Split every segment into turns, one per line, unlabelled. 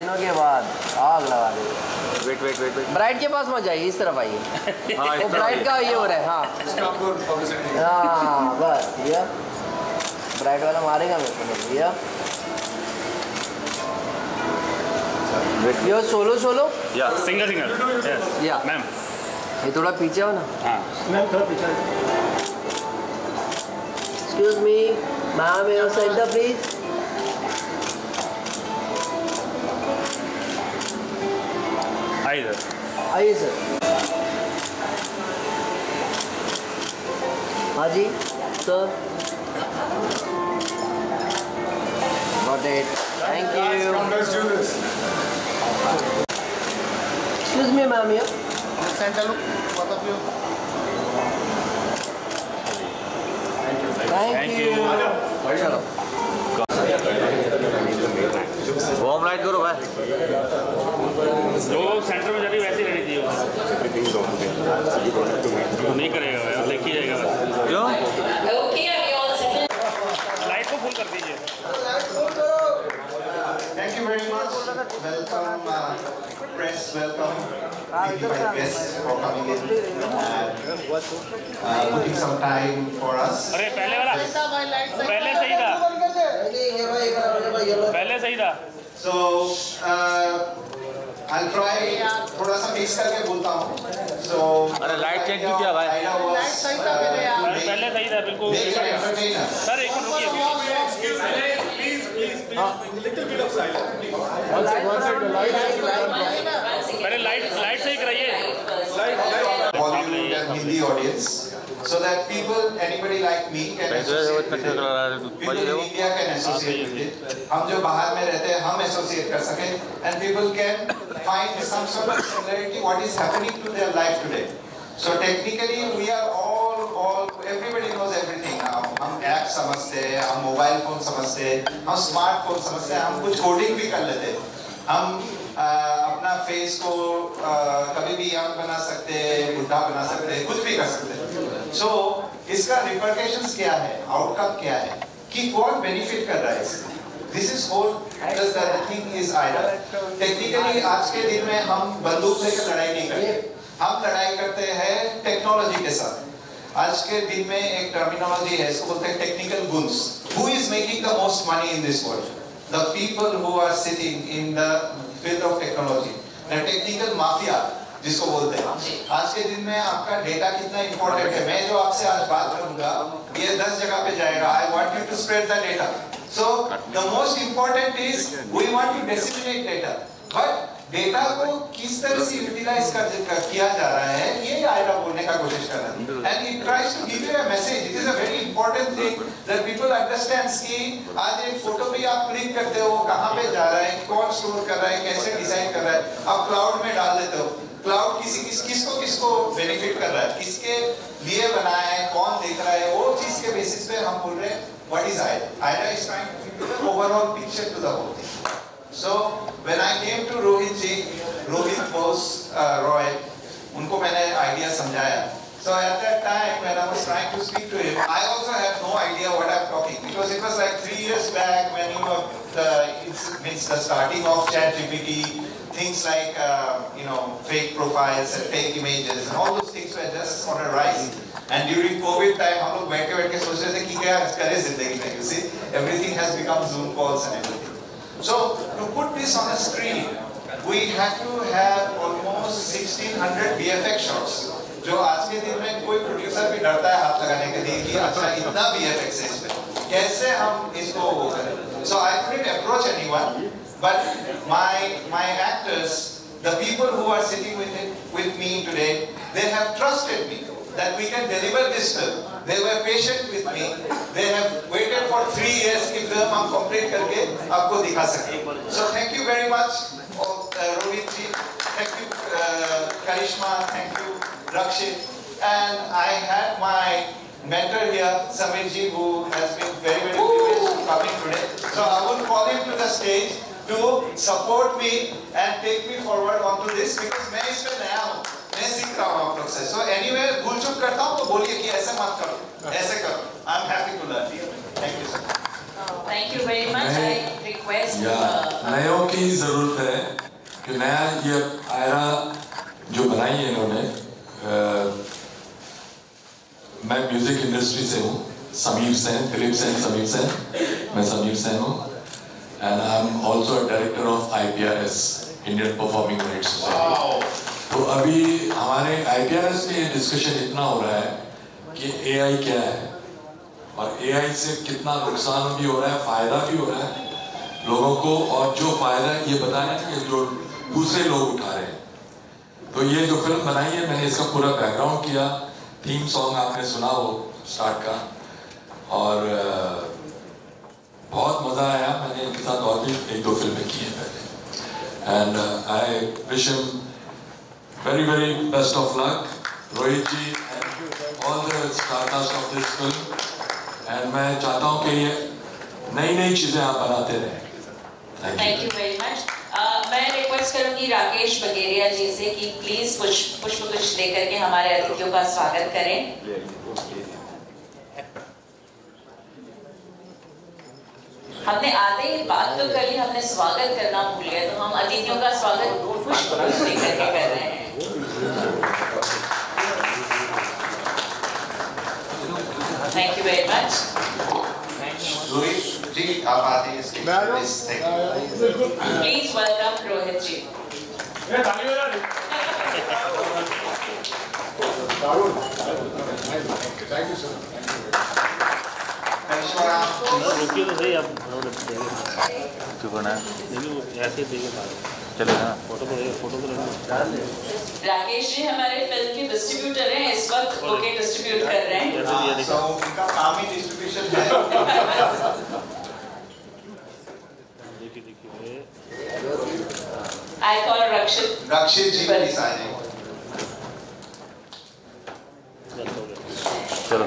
दिनों के बाद आग लगा दे।
Wait wait wait wait,
bride के पास मत जाइए, इस तरफ आइए। वो ब्राइड का ये हो रहा है। हाँ हाँ बस भैया, ब्राइड वाला मारेगा मेरे को भैया। यो सोलो सोलो
या सिंगल सिंगल
या
मैम,
ये थोड़ा पीछे हो ना।
हाँ
मैम थोड़ा पीछे।
Excuse me ma'am, your centre please.
आइए सर,
आइए सर। हाँ जी sir, got it, thank you. Excuse me ma'am, your
centre look, what of you?
Thank you. चलो
वॉर्म लाइट करो भाई, जो सेंटर में जाके वैसे रहनी चाहिए, नहीं करेगा भाई, लेके जाएगा बस। क्यों? लाइट को फुल कर दीजिए।
Thank you very much. Welcome, press. Welcome, dignified guests for coming in and putting some time for us.
अरे पहले वाला, पहले सही था, पहले सही था।
So I'll try थोड़ा सा mix करके बोलता हूँ. So
अरे लाइट चेंज क्यों किया भाई? पहले सही था बिल्कुल। सर एक मिनट रुकिए, पहले लाइट सही कराइए।
Bollywood and Hindi audience, so that people, anybody like me can associate with it. People in India can associate with it. हम जो बाहर में रहते हैं हम associate कर सकें, and people can find some sort of similarity what is happening to their life today. So technically we are all everybody knows everything now. हम ऐप समझते हैं, हम मोबाइल फोन समझते हैं, हम स्मार्टफोन समझते हैं, हम कुछ कोडिंग भी कर लेते हैं, हम अपना फेस को कभी भी यंग बना सकते हैं, बुढ़ा बना सकते हैं, कुछ भी कर सकते हैं। So इसका रिपरकशंस क्या है, आउटकम क्या है, कि कौन बेनिफिट कर रहा है इससे? This is whole the thing is either. Technically आज के दिन में हम बंदूक लेकर लड़ाई नहीं करते, हम लड़ाई करते हैं टेक्नोलॉजी के साथ। आज के दिन में एक टर्मिनोलॉजी है, इसको बोलते हैं technical गुन्स। Who is making the most money in this world? The people who are sitting in the field of technology. The technical mafia जिसको बोलते हैं। आज के दिन में आपका डेटा कितना इंपॉर्टेंट है, मैं जो आपसे आज बात करूंगा ये 10 जगह पे जाएगा। I want you to spread the data. So the most important is we want to disseminate data. But data को किस तरह से यूटिलाइज किया जा रहा है, ये आयरा बोलने का कोशिश कर रहा है। And it tries to give you a message. It is a very important thing that people understand कि आज एक फोटो भी आप क्लिक करते हो, कहाँ पे जा रहा है, कौन स्टोर कर रहा है, कैसे डिजाइन कर रहा है, आप क्लाउड में डाल देते हो। क्लाउड किसको बेनिफिट कर रहा है, किसके लिए बनाया है, कौन देख रहा है, वो चीज के बेसिस पे हम बोल रहे हैं what is Ayra? Ayra is trying to give the overall picture to the whole thing. So when I came to Rohit Bose Roy, उनको मैंने idea समझाया. So at that time when I was trying to speak to him, I also had no idea what I'm talking, because it was like 3 years back when it's the starting of ChatGPT, things like fake profiles and fake images and all those things were just on a rise. And during COVID time, हम लोग बैठ के सोच रहे थे कि क्या करें जिंदगी में, you see, everything has become Zoom calls and everything. So to put this on a screen, we had to have almost 1600 VFX shots. जो आज के दिन में कोई प्रोड्यूसर भी डरता है हाथ लगाने के लिए कि अच्छा इतना VFX है इसमें, कैसे हम इसको वो करें? So I couldn't approach anyone, but my actors, the people who are sitting with me today, they have trusted me that we can deliver this film. They were patient with me. They have waited for 3 years कि film हम complete करके आपको दिखा सकें. So thank you very much, Rohit ji. Thank you, Karishma. Thank you, Rakshit. And I had my mentor here, Samir ji, who has been very privileged coming today. So I will call him to the stage to support me and take me forward onto this, because मैं इसमें नया हूँ, मैं सीख रहा हूँ आप लोग से। So anyway, भूल चूक करता हूँ तो बोलिए कि ऐसे मत करो, ऐसे करो। I'm happy to learn. Thank you, sir.
Thank you very much. I request.
नयों की ज़रूरत है कि नया ये आयरा जो बनाई है इन्होंने, मैं म्यूजिक इंडस्ट्री से हूँ, समीर सेन, फिलिप सेन, समीर सेन, मैं समीर सेन हूँ, and I'm also a director of IPRS, Indian Performing Rights Society. तो अभी हमारे IPRS में ये डिस्कशन इतना हो रहा है कि AI क्या है और AI से कितना नुकसान भी हो रहा है, फायदा भी हो रहा है लोगों को, और जो फायदा ये बताना है कि जो दूसरे लोग उठा रहे हैं। तो ये जो फिल्म बनाई है, मैंने इसका पूरा बैकग्राउंड किया, थीम सॉन्ग आपने सुना वो स्टार्ट का, और बहुत मज़ा आया। मैंने इनके साथ और भी 1-2 फिल्में की हैं पहले, and I wish him very very best of luck, Rohit ji and all the star cast of this film, and मैं चाहता हूँ कि ये नई चीज़ें आप बनाते रहें।
Thank you very much. मैं रिक्वेस्ट करूँगी राकेश बगेरिया जी से कि प्लीज पुष्पगुच्छ लेकर के हमारे अतिथियों का स्वागत करें। हमने आधे बात तो कर ली, हमने स्वागत करना भूल गया, तो हम अतिथियों का स्वागत पुष्पगुच्छ लेकर के कर रहे हैं। Thank you very much.
Rohit जी आप आते हैं इसके
Please welcome Rohit ji.
Thank you, sir.
रुकिए तो सही, आप क्यों बना ऐसे चलेगा ना, फोटो
राकेश जी हमारे फिल्म के डिस्ट्रीब्यूटर हैं, इस वक्त ओके डिस्ट्रीब्यूट कर रहे हैं।
तो उनका काम ही डिस्ट्रीब्यूशन है।
I call Rakshit
ji please आ जाइए।
चलो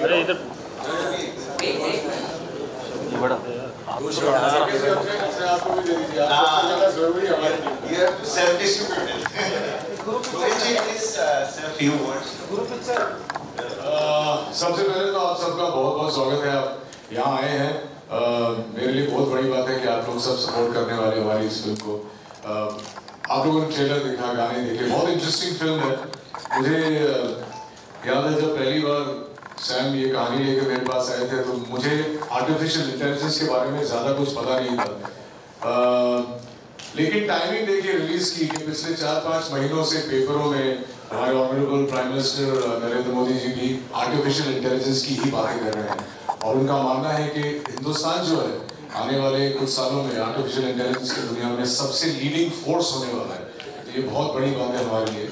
अरे इधर बड़ा
आपको भी दे दीजिए, आपको जरूरी है हमारे लिए।
You have to self-distribute it. Rohit ji, please say a few words.
सबसे पहले तो आप सबका बहुत बहुत स्वागत है, आप यहाँ आए हैं। मेरे लिए बहुत बड़ी बात है कि आप लोग सब सपोर्ट करने वाले हमारी इस फिल्म को। आप लोगों ने ट्रेलर देखा, गाने देखे, बहुत इंटरेस्टिंग फिल्म है। मुझे याद है जब पहली बार सैम ये कहानी लेके मेरे पास आए थे, तो मुझे आर्टिफिशियल इंटेलिजेंस के बारे में ज़्यादा कुछ पता नहीं था, लेकिन टाइमिंग देखिए रिलीज की कि पिछले 4-5 महीनों से पेपरों में हमारे honourable prime minister Narendra Modi ji भी आर्टिफिशियल इंटेलिजेंस की ही बातें कर रहे हैं, और उनका मानना है कि हिंदुस्तान जो है आने वाले कुछ सालों में आर्टिफिशियल इंटेलिजेंस की दुनिया में सबसे लीडिंग फोर्स होने वाला है। तो ये बहुत बड़ी बात है हमारे लिए,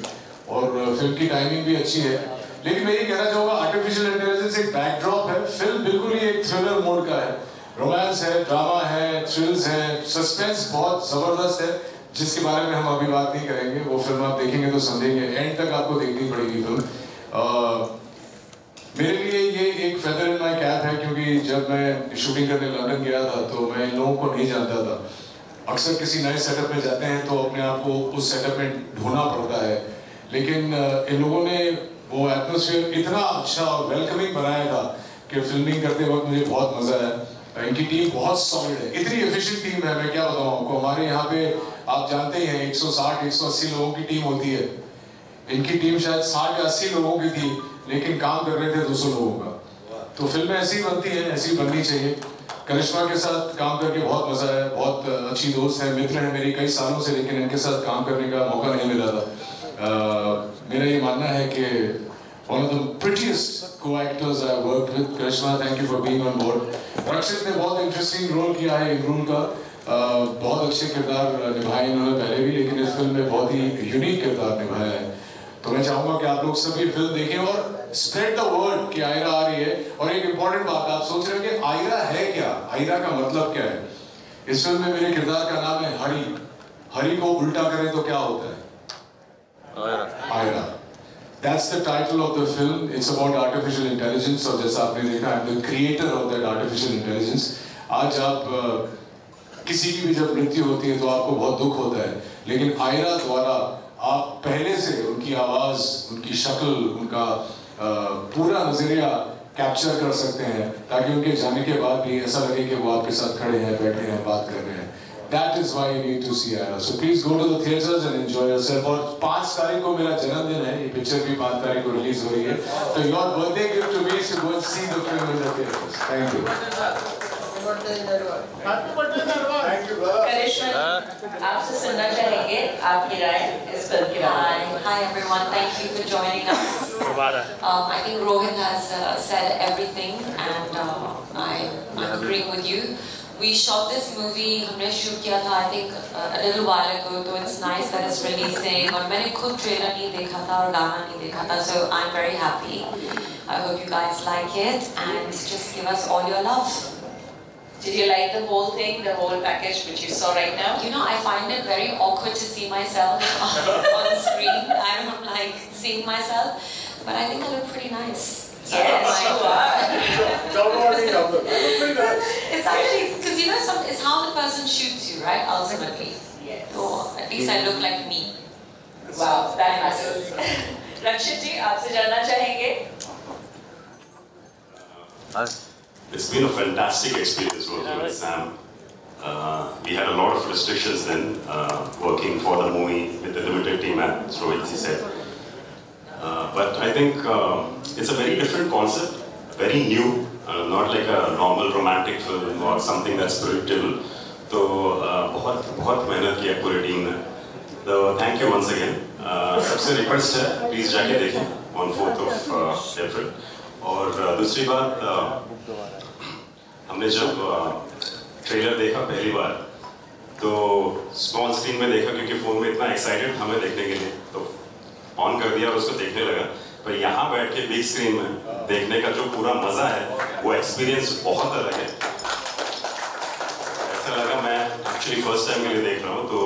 और फिल्म की टाइमिंग भी अच्छी है। लेकिन मैं ये कहना चाहूँगा, आर्टिफिशियल इंटेलिजेंस एक बैकड्रॉप है, फिल्म बिल्कुल ही एक थ्रिलर मोड का है, रोमांस है, ड्रामा है, थ्रिल्स है, सस्पेंस बहुत ज़बरदस्त है, जिसके बारे में हम अभी बात नहीं करेंगे। वो फिल्म आप देखेंगे तो समझेंगे, एंड तक आपको देखनी पड़ेगी फिल्म। मेरे लिए ये एक फेदर इन माई कैप है, क्योंकि जब मैं शूटिंग करने लंदन गया था तो मैं इन लोगों को नहीं जानता था। अक्सर किसी नए सेटअप में जाते हैं तो अपने आप को उस सेटअप में ढूंढना पड़ता है, लेकिन इन लोगों ने वो एटमॉस्फेयर इतना अच्छा और वेलकमिंग बनाया था कि फिल्मिंग करते वक्त मुझे बहुत मजा आया। इनकी टीम बहुत सॉलिड है, इतनी एफिशिएंट टीम है, मैं क्या बताऊं आपको। हमारे यहाँ पे आप जानते ही हैं 160-180 लोगों की टीम होती है, इनकी टीम शायद 60 या 80 लोगों की थी, लेकिन काम कर रहे थे 200 लोगों का। तो फिल्में ऐसी बनती है, ऐसी बननी चाहिए। करिश्मा के साथ काम करके बहुत मजा आया, बहुत अच्छी दोस्त है, मित्र है मेरी कई सालों से, लेकिन इनके साथ काम करने का मौका नहीं मिला था। मेरा ये मानना है कि one of the prettiest co-actors I worked with, Karishma, thank you for being on board. रक्षित ने बहुत इंटरेस्टिंग रोल किया है इन रोल का, बहुत अच्छे किरदार निभाए इन्होंने पहले भी, लेकिन इस फिल्म में बहुत ही यूनिक किरदार निभाया है। तो मैं चाहूँगा कि आप लोग सभी फिल्म देखें और स्प्रेड द वर्ड कि आयरा आ रही है। और एक इम्पॉर्टेंट बात, आप सोच रहे हैं कि आयरा है क्या, आयरा का मतलब क्या है। इस फिल्म में मेरे किरदार का नाम है हरी। हरी को उल्टा करें तो क्या होता है? Ayra. That's the title of the film. It's about artificial intelligence, और जैसा आपने देखा, I'm the creator of that artificial intelligence. आज आप किसी की भी जब मृत्यु होती है तो आपको बहुत दुख होता है, लेकिन आयरा द्वारा आप पहले से उनकी आवाज़, उनकी शक्ल, उनका पूरा नजरिया कैप्चर कर सकते हैं, ताकि उनके जाने के बाद भी ऐसा लगे कि वो आपके साथ खड़े हैं, बैठे हैं, बात कर रहे हैं. That is why you need to see Aira. So please go to the theaters and enjoy yourself. और 5 तारीख को मेरा जन्मदिन है, ये पिक्चर भी 5 तारीख को रिलीज हो रही है. तो your birthday gift to me is to go and see the film in the theaters. Thank you.
करिश्मा, आपसे सुनना चाहेंगे आपकी राय इस फिल्म के बारे में. Hi everyone, thank you for joining us. I think Rohit has said everything, and I'm agreeing with you. We shot this movie, हमने shoot किया था I think a little while ago, so it's nice that it's releasing. और मैंने खुद trailer नहीं देखा था और गाना नहीं देखा था, so I'm very happy. I hope you guys like it and just give us all your love. Did you like the whole thing, the whole package which you saw right now? You know, I find it very awkward to see myself on screen. I'm like seeing myself, but I think I look pretty nice. Yes, you are.
Don't worry,
it's actually because you know, it's how the person shoots you, right? Ultimately. Yes. So at least I look like me. Wow, that matters. Rakshit ji, आपसे जानना चाहेंगे?
It's been a fantastic experience working with Sam. We had a lot of restrictions then, working for the movie with the limited team, as Rohit said. But I think it's a very different concept, very new, not like a normal romantic film or something that's predictable. So बहुत मेहनत किया पूरी team ने. So thank you once again. सबसे request है, please जाके देखें on 4th of April. और दूसरी बात, हमने जब ट्रेलर देखा पहली बार तो स्मॉल स्क्रीन में देखा, क्योंकि फोन में इतना एक्साइटेड हमें देखने के लिए, तो ऑन कर दिया और उसको देखने लगा. पर यहाँ बैठ के बिग स्क्रीन में देखने का जो पूरा मजा है, वो एक्सपीरियंस बहुत अलग है. ऐसा लगा मैं एक्चुअली फर्स्ट टाइम के लिए देख रहा हूँ. तो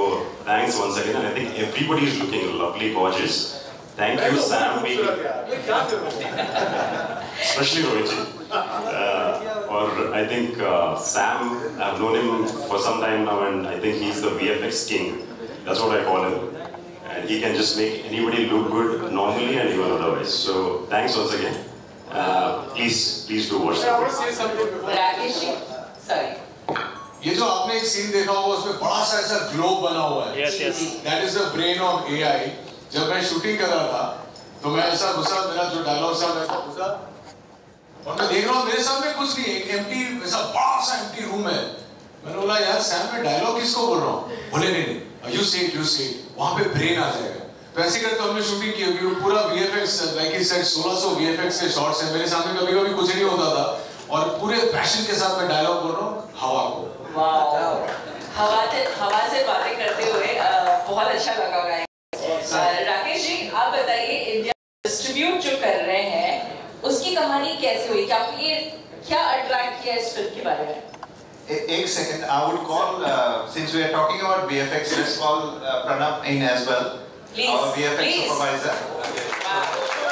thanks once again. I think everybody is looking lovely, gorgeous. Thank you Sam, especially Rohit ji. और I think Sam, I've known him for some time now, and I think he's the VFX king. That's what I call him. And he can just make anybody look good normally and even otherwise. So thanks once again. Please do watch the film.
Rakesh ji, sorry.
ये जो आपने एक scene देखा होगा, उसमें बड़ा सा ऐसा ग्लोब बना हुआ है.
Yes, yes.
That is the brain of AI. जब मैं शूटिंग कर रहा था तो मैं ऐसा घुसा, मेरा जो डायलॉग था मैं ऐसा घुसा और मैं देख रहा हूँ मेरे सामने कुछ नहीं, एक एम्प्टी ऐसा बड़ा सा एम्प्टी रूम है. मैंने बोला यार सैम, मैं डायलॉग किसको बोल रहा हूँ? बोले नहीं, यू से वहाँ पे ब्रेन आ जाएगा. तो ऐसे करके हमने शूटिंग की होगी. पूरा VFX, like he said 1600 VFX के शॉट्स हैं. मेरे सामने कभी कभी कुछ नहीं होता था और पूरे पैशन के साथ मैं डायलॉग बोल रहा हूँ हवा को.
हवा से बातें करते हुए बहुत अच्छा लगा होगा. राकेश जी, आप बताइए, इंडिया डिस्ट्रीब्यूट जो कर रहे हैं उसकी कहानी कैसे हुई? क्या आपको ये क्या अट्रैक्ट किया इस फिल्म के बारे में?
एक second, I would call, since we are talking about VFX, let's call Pranab in as well.
Please,
our VFX
please.
supervisor.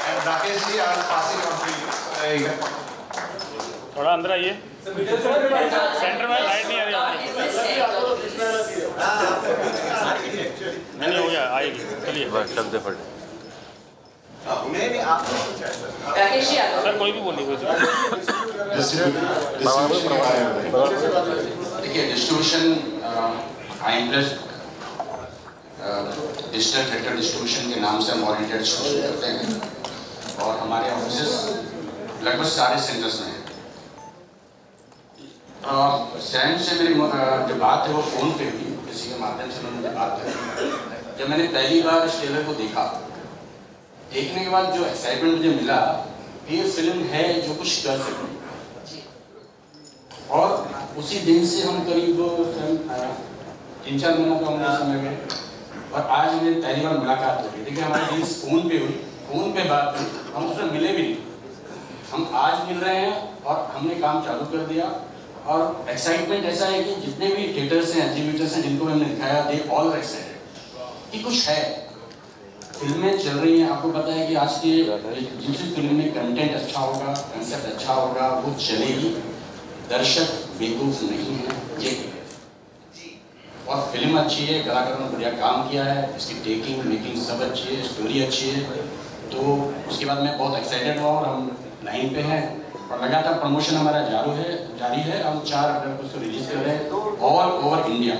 And Rakesh ji, I will pass it on to you.
थोड़ा अंदर आइए. Centre में light नहीं आ रही. नहीं हो गया, आएगी. चलिए शब्द फट.
राकेश जी,
सर कोई भी बोलिए.
देखिए, डिस्ट्रीब्यूशन आईएमप्लस डिजिटल थिएटर डिस्ट्रीब्यूशन के नाम से हम ओरिएंटेड डिस्ट्रीब्यूशन करते हैं और हमारे ऑफिस लगभग सारे सेंटर्स में हैं. सैम से मेरी जो बात है वो फ़ोन पे हुई, किसी के माध्यम से उन्होंने बात करी. जब मैंने पहली बार इस ट्रेलर को देखा, देखने के बाद जो एक्साइटमेंट मुझे मिला कि ये फिल्म है जो कुछ कर सके. और उसी दिन से हम करीब 3-4 महीना का हमने समय में, और आज हमें पहली बार मुलाकात हो गई. देखिए, हमारी डील्स फ़ोन पे हुई, फ़ोन पे बात हुई, हम उसमें मिले भी नहीं. हम आज मिल रहे हैं और हमने काम चालू कर दिया. और एक्साइटमेंट ऐसा है कि जितने भी थिएटर्स हैं, एग्जीबिटर्स हैं, जिनको हमने दिखाया, दे ऑल आर एक्साइटेड कि कुछ है. फिल्में चल रही हैं, आपको पता है कि आज की जिस फिल्म में कंटेंट अच्छा होगा, कंसेप्ट अच्छा होगा, वो चलेगी. दर्शक बेवकूफ़ नहीं है, ये और फिल्म अच्छी है, कलाकारों ने बढ़िया काम किया है, इसकी टेकिंग मेकिंग सब अच्छी है, स्टोरी अच्छी है. तो उसके बाद मैं बहुत एक्साइटेड हुआ और हम लाइन पे हैं और लगातार प्रमोशन हमारा जारी है। हम 4 अप्रैल को उसको रिलीज कर रहे हैं all over India.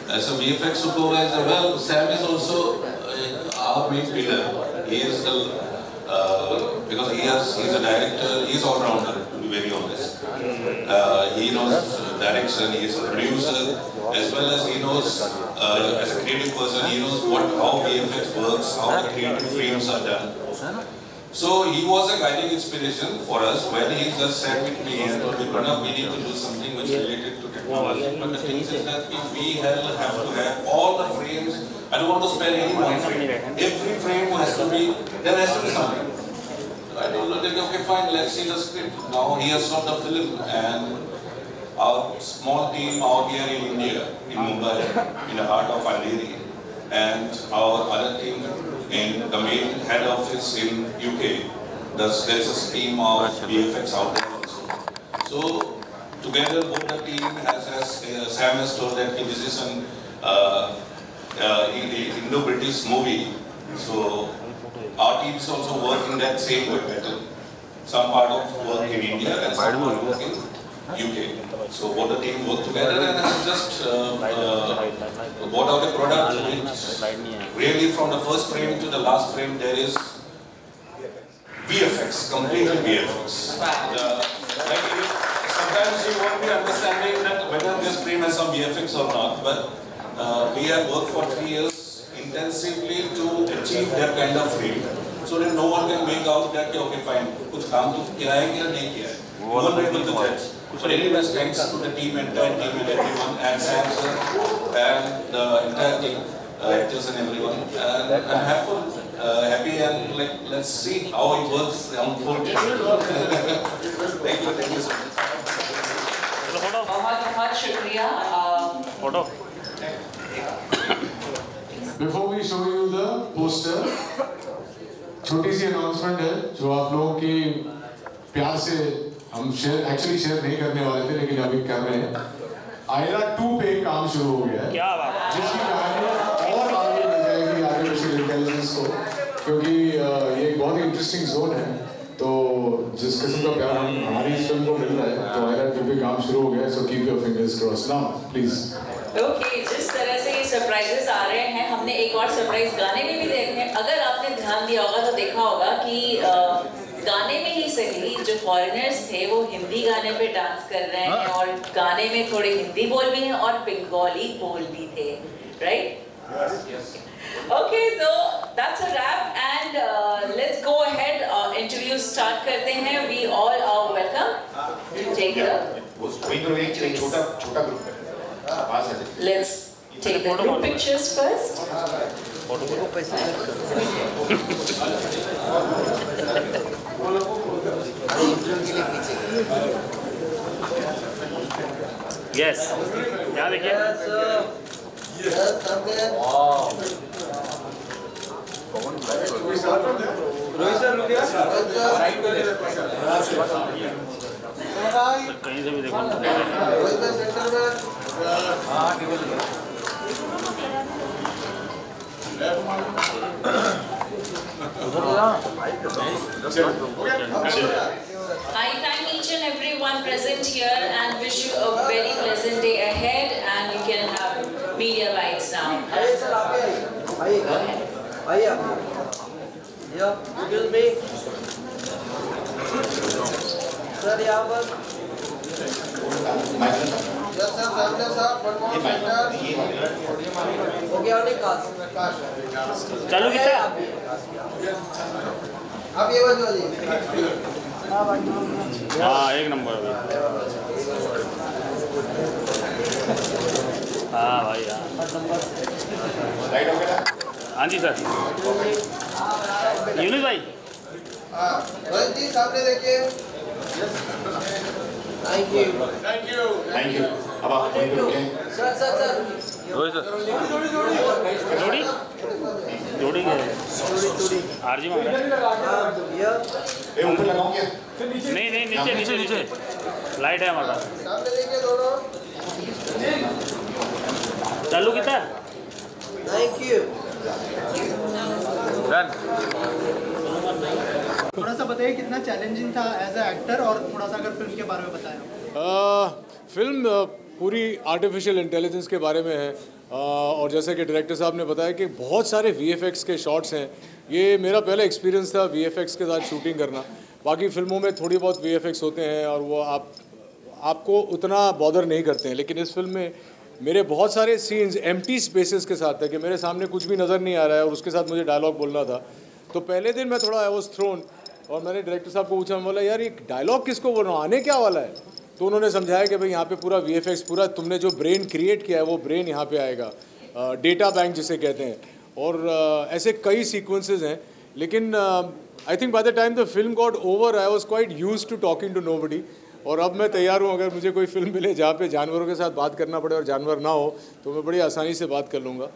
As a VFX supervisor, well, Sam is also our main pillar. He is because he's a director, he's all rounder, to be very honest. He knows direction, he is a producer, as well as he knows, as a creative person, he knows how VFX works, how the creative frames are done. So he was a guiding inspiration for us when he just sat with me and told me, Pranav, we need to do something which is related to technology. But the thing is that if we have to have all the frames, I don't want to spare any one frame. Every frame has to be, there has to be something. I told him, okay, fine, let's see the script. Now he has shot the film and our small team out here in India, in Mumbai, in the heart of Andheri, and our other team in the main head office in UK. There's a team of VFX out there also. So together both the team has Sam has told that this is an Indo-British movie. So our team is also working that same way pattern. Some part of work in India and some part of work in UK. So both the team work together and has just brought out a product which really from the first frame to the last frame there is VFX, completely VFX. Sometimes you won't be understanding that whether this frame has some VFX or not, but we have worked for 3 years intensively to achieve that kind of frame. So that no one can make out that, okay fine, कुछ काम तो किया है क्या नहीं किया है. You won't be able to judge. But anyways, thanks to the team, entire team and everyone, and Sam sir, and the entire team, actors and everyone. And I'm happy and let's see how it works unfold. Thank you so much.
बहुत शुक्रिया.
Photo.
Before we show you the poster, छोटी सी announcement है जो आप लोगों की प्यार से हम शेयर नहीं करने वाले थे लेकिन अभी कर रहे हैं. आयरा 2 पे काम शुरू हो गया है. क्या बात है. जिसकी कहानी और आगे बढ़ जाएगी आर्टिफिशियल इंटेलिजेंस को, क्योंकि ये एक बहुत ही इंटरेस्टिंग जोन है. तो जिस किस्म का प्यार हमारी इस फिल्म को मिल रहा है तो आयरा 2 पे काम शुरू हो गया है. So keep your fingers crossed. Now please.
Okay, जिस तरह से ये सरप्राइजेस आ रहे हैं, हमने एक और सरप्राइज गाने में भी देखने. अगर आपने ध्यान दिया होगा तो देखा होगा कि गाने में ही सही जो फॉरेनर्स थे वो हिंदी गाने पे डांस कर रहे हैं और गाने में थोड़े हिंदी बोल भी हैं और बंगाली बोल भी थे, राइट? ओके, तो that's a wrap and let's go ahead. Interview start करते हैं. We all are welcome. Take it.
छोटा ग्रुप है.
Let's take the group pictures first.
Yes. क्या देखिए? कहीं से भी देखो.
I thank each and everyone present here and wish you a very pleasant day ahead, and you can have media bites now. Go ahead.
Excuse me. Sir, यहाँ पर. Yes, sir. सामने साहब. One more center. Okay, only cast.
चलो कितना?
आप ये बाजू वाली.
हाँ, एक नंबर. हाँ भाई हाँ. हाँ जी सर. यूनिस भाई.
रोहित जी सामने देखिए. Thank you.
Thank you. अब आप
सर.
रोहित सर. जोड़ी आरजी मांग रहा है.
ऊपर लगाऊं क्या?
नहीं नीचे लाइट है हमारा.
सामने देखिए दोनों.
चालू कितना?
Thank you.
थोड़ा सा बताइए कितना चैलेंजिंग था एज अ एक्टर, और थोड़ा सा अगर फिल्म के बारे में बताया।
फिल्म पूरी आर्टिफिशियल इंटेलिजेंस के बारे में है, और जैसे कि डायरेक्टर साहब ने बताया कि बहुत सारे VFX के शॉट्स हैं। ये मेरा पहला एक्सपीरियंस था VFX के साथ शूटिंग करना। बाकी फिल्मों में थोड़ी बहुत VFX होते हैं और वो आपको उतना बॉदर नहीं करते हैं, लेकिन इस फिल्म में मेरे बहुत सारे सीन्स एम्प्टी स्पेसेस के साथ थे कि मेरे सामने कुछ भी नज़र नहीं आ रहा है और उसके साथ मुझे डायलॉग बोलना था। तो पहले दिन मैं थोड़ा आई वाज थ्रोन, और मैंने डायरेक्टर साहब को पूछा, मैं बोला यार ये डायलॉग किसको बोल रहा हूँ, आने क्या वाला है? तो उन्होंने समझाया कि भाई यहाँ पे पूरा VFX, पूरा तुमने जो ब्रेन क्रिएट किया है वो ब्रेन यहाँ पे आएगा, डेटा बैंक जिसे कहते हैं। और ऐसे कई सीक्वेंसेस हैं, लेकिन I think by the time the film got over I was quite used to talking to nobody. और अब मैं तैयार हूँ, अगर मुझे कोई फिल्म मिले जहाँ पे जानवरों के साथ बात करना पड़े और जानवर ना हो तो मैं बड़ी आसानी से बात कर लूँगा।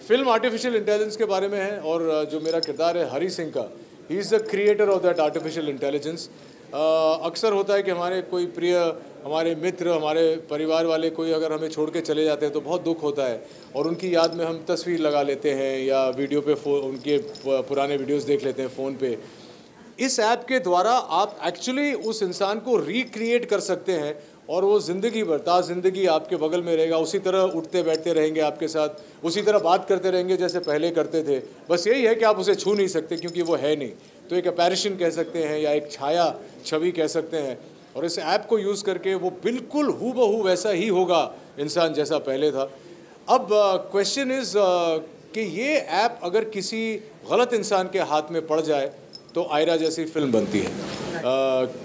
फिल्म आर्टिफिशियल इंटेलिजेंस के बारे में है, और जो मेरा किरदार है हरी सिंह का, he is the creator of that artificial intelligence. अक्सर होता है कि हमारे कोई प्रिय, हमारे मित्र, हमारे परिवार वाले कोई अगर हमें छोड़ के चले जाते हैं तो बहुत दुख होता है, और उनकी याद में हम तस्वीर लगा लेते हैं या वीडियो पे उनके पुराने वीडियोस देख लेते हैं फ़ोन पे। इस ऐप के द्वारा आप एक्चुअली उस इंसान को रिक्रिएट कर सकते हैं, और वो ज़िंदगी भर ज़िंदगी आपके बगल में रहेगा, उसी तरह उठते बैठते रहेंगे आपके साथ, उसी तरह बात करते रहेंगे जैसे पहले करते थे। बस यही है कि आप उसे छू नहीं सकते क्योंकि वो है नहीं। तो एक अपैरिशन कह सकते हैं या एक छाया छवि कह सकते हैं, और इस ऐप को यूज़ करके वो बिल्कुल हूबहू वैसा ही होगा इंसान जैसा पहले था। अब क्वेश्चन इज़ कि ये ऐप अगर किसी गलत इंसान के हाथ में पड़ जाए तो आयरा जैसी फिल्म बनती है।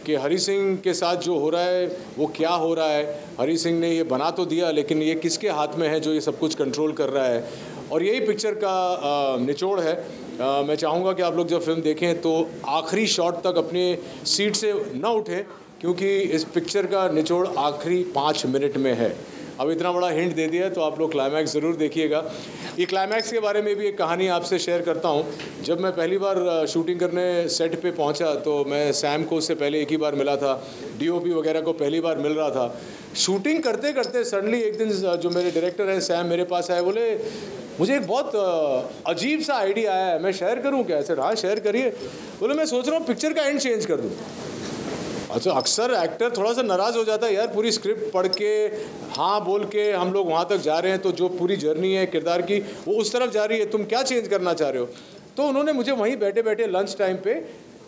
कि हरी सिंह के साथ जो हो रहा है वो क्या हो रहा है, हरी सिंह ने ये बना तो दिया लेकिन ये किसके हाथ में है जो ये सब कुछ कंट्रोल कर रहा है, और यही पिक्चर का निचोड़ है। मैं चाहूँगा कि आप लोग जब फिल्म देखें तो आखिरी शॉट तक अपने सीट से न उठें, क्योंकि इस पिक्चर का निचोड़ आखिरी 5 मिनट में है। अब इतना बड़ा हिंट दे दिया तो आप लोग क्लाइमैक्स ज़रूर देखिएगा। ये क्लाइमैक्स के बारे में भी एक कहानी आपसे शेयर करता हूँ। जब मैं पहली बार शूटिंग करने सेट पे पहुँचा तो मैं सैम को उससे पहले एक ही बार मिला था, DOP वगैरह को पहली बार मिल रहा था। शूटिंग करते करते सडनली एक दिन जो मेरे डायरेक्टर हैं सैम मेरे पास आए, बोले मुझे एक बहुत अजीब सा आइडिया आया है, मैं शेयर करूँ क्या? ऐसे हाँ शेयर करिए। बोले मैं सोच रहा हूँ पिक्चर का एंड चेंज कर दूँ। अच्छा, अक्सर एक्टर थोड़ा सा नाराज़ हो जाता है, यार पूरी स्क्रिप्ट पढ़ के हाँ बोल के हम लोग वहाँ तक जा रहे हैं, तो जो पूरी जर्नी है किरदार की वो उस तरफ जा रही है, तुम क्या चेंज करना चाह रहे हो? तो उन्होंने मुझे वहीं बैठे बैठे लंच टाइम पे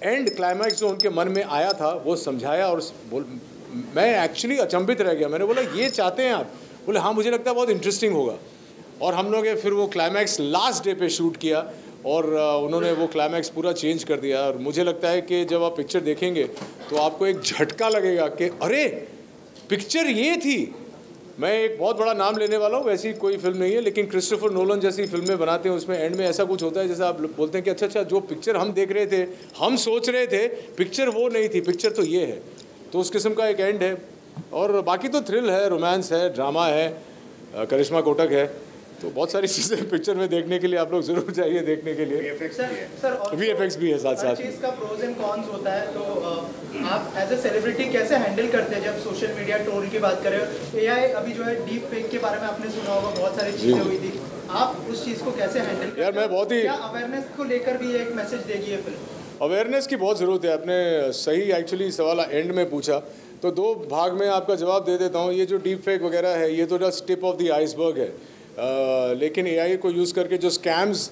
एंड क्लाइमैक्स जो उनके मन में आया था वो समझाया, और मैं एक्चुअली अचंभित रह गया। मैंने बोला ये चाहते हैं आप? बोले हाँ मुझे लगता है बहुत इंटरेस्टिंग होगा। और हम लोग फिर वो क्लाइमैक्स लास्ट डे पे शूट किया, और उन्होंने वो क्लाइमैक्स पूरा चेंज कर दिया। और मुझे लगता है कि जब आप पिक्चर देखेंगे तो आपको एक झटका लगेगा कि अरे पिक्चर ये थी। मैं एक बहुत बड़ा नाम लेने वाला हूँ, वैसी कोई फिल्म नहीं है, लेकिन क्रिस्टोफर नोलन जैसी फिल्में बनाते हैं उसमें एंड में ऐसा कुछ होता है जैसे आप बोलते हैं कि अच्छा जो पिक्चर हम देख रहे थे, हम सोच रहे थे पिक्चर वो नहीं थी, पिक्चर तो ये है। तो उस किस्म का एक एंड है। और बाकी तो थ्रिल है, रोमांस है, ड्रामा है, करिश्मा कोटक है, तो बहुत सारी चीज़ें पिक्चर में देखने के लिए आप लोग जरूर जाइए देखने के लिए। VFX भी है साथ साथ।
चीज़ का प्रोज एंड कॉन्स होता है, तो आप एज ए सेलिब्रिटी कैसे हैंडल करते हैं जब सोशल मीडिया ट्रोल की बात करें? AI अभी जो है डीप फेक के बारे में आपने सुना होगा, बहुत सारी चीज़ें हुई थी, आप उस चीज़ को कैसे हैंडल करते हैं?
यार मैं बहुत ही,
क्या अवेयरनेस को लेकर भी एक मैसेज देगी ये फिल्म?
अवेयरनेस की बहुत ज़रूरत है। आपने सही एक्चुअली सवाल एंड में पूछा, तो 2 भाग में आपका जवाब दे देता हूँ। ये जो डीप फेक वगैरह है ये तो just tip of the iceberg है, लेकिन AI को यूज़ करके जो स्कैम्स